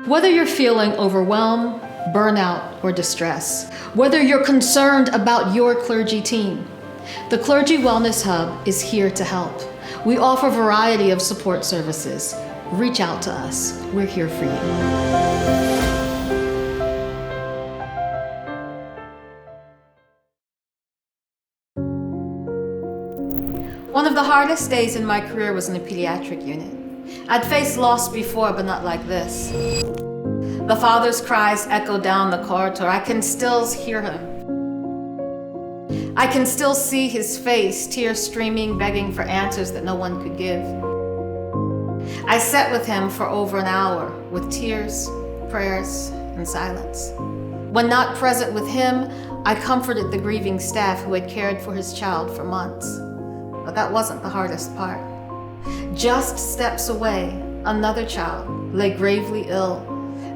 Whether you're feeling overwhelmed, burnout, or distress, whether you're concerned about your clergy team, the Clergy Wellness Hub is here to help. We offer a variety of support services. Reach out to us. We're here for you. One of the hardest days in my career was in the pediatric unit. I'd faced loss before, but not like this. The father's cries echo down the corridor. I can still hear him. I can still see his face, tears streaming, begging for answers that no one could give. I sat with him for over an hour, with tears, prayers, and silence. When not present with him, I comforted the grieving staff who had cared for his child for months. But that wasn't the hardest part. Just steps away, another child lay gravely ill.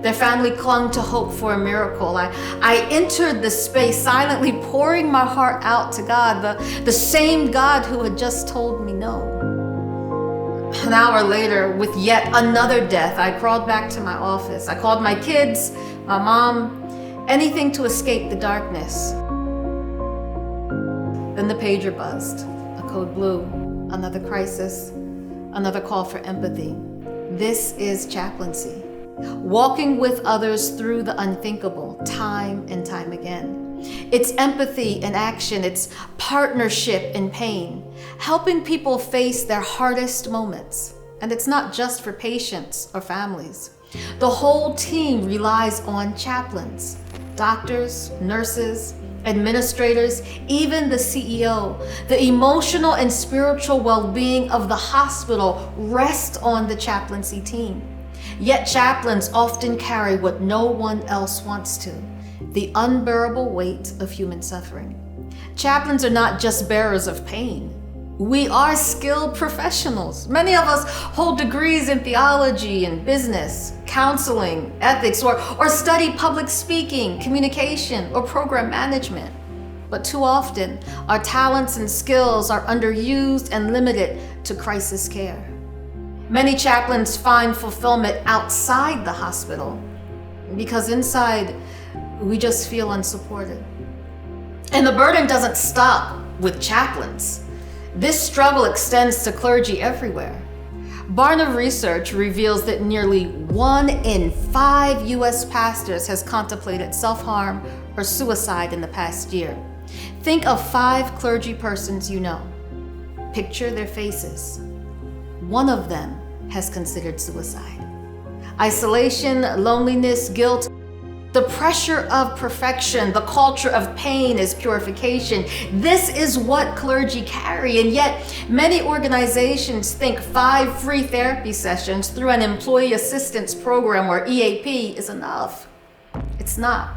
Their family clung to hope for a miracle. I entered the space silently pouring my heart out to God, the same God who had just told me no. An hour later, with yet another death, I crawled back to my office. I called my kids, my mom, anything to escape the darkness. Then the pager buzzed. A code blue. Another crisis. Another call for empathy. This is chaplaincy. Walking with others through the unthinkable, time and time again. It's empathy in action. It's partnership in pain. Helping people face their hardest moments. And it's not just for patients or families. The whole team relies on chaplains, doctors, nurses, administrators, even the CEO. The emotional and spiritual well-being of the hospital rests on the chaplaincy team. Yet chaplains often carry what no one else wants to, the unbearable weight of human suffering. Chaplains are not just bearers of pain. We are skilled professionals. Many of us hold degrees in theology and business, counseling, ethics, or study public speaking, communication, or program management. But too often, our talents and skills are underused and limited to crisis care. Many chaplains find fulfillment outside the hospital because inside, we just feel unsupported. And the burden doesn't stop with chaplains. This struggle extends to clergy everywhere. Barna research reveals that nearly 1 in 5 U.S. pastors has contemplated self-harm or suicide in the past year. Think of 5 clergy persons you know. Picture their faces. One of them has considered suicide. Isolation, loneliness, guilt, the pressure of perfection, the culture of pain is purification. This is what clergy carry, and yet many organizations think 5 free therapy sessions through an employee assistance program or EAP is enough. It's not.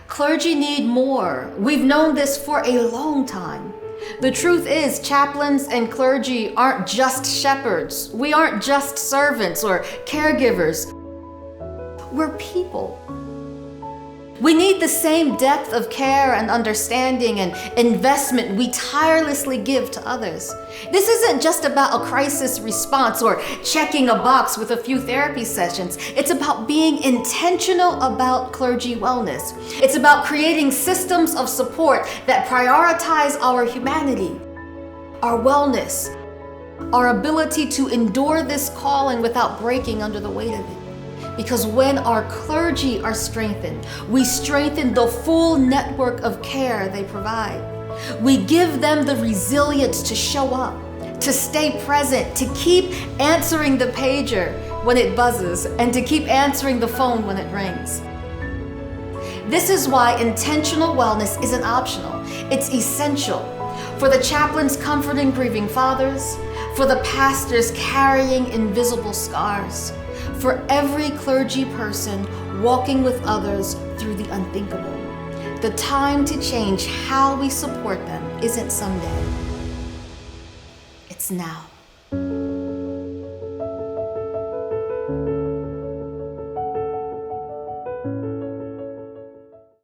Clergy need more. We've known this for a long time. The truth is, chaplains and clergy aren't just shepherds. We aren't just servants or caregivers. We're people. We need the same depth of care and understanding and investment we tirelessly give to others. This isn't just about a crisis response or checking a box with a few therapy sessions. It's about being intentional about clergy wellness. It's about creating systems of support that prioritize our humanity, our wellness, our ability to endure this calling without breaking under the weight of it. Because when our clergy are strengthened, we strengthen the full network of care they provide. We give them the resilience to show up, to stay present, to keep answering the pager when it buzzes, and to keep answering the phone when it rings. This is why intentional wellness isn't optional. It's essential. For the chaplains comforting grieving fathers, for the pastors carrying invisible scars, for every clergy person walking with others through the unthinkable. The time to change how we support them isn't someday. It's now.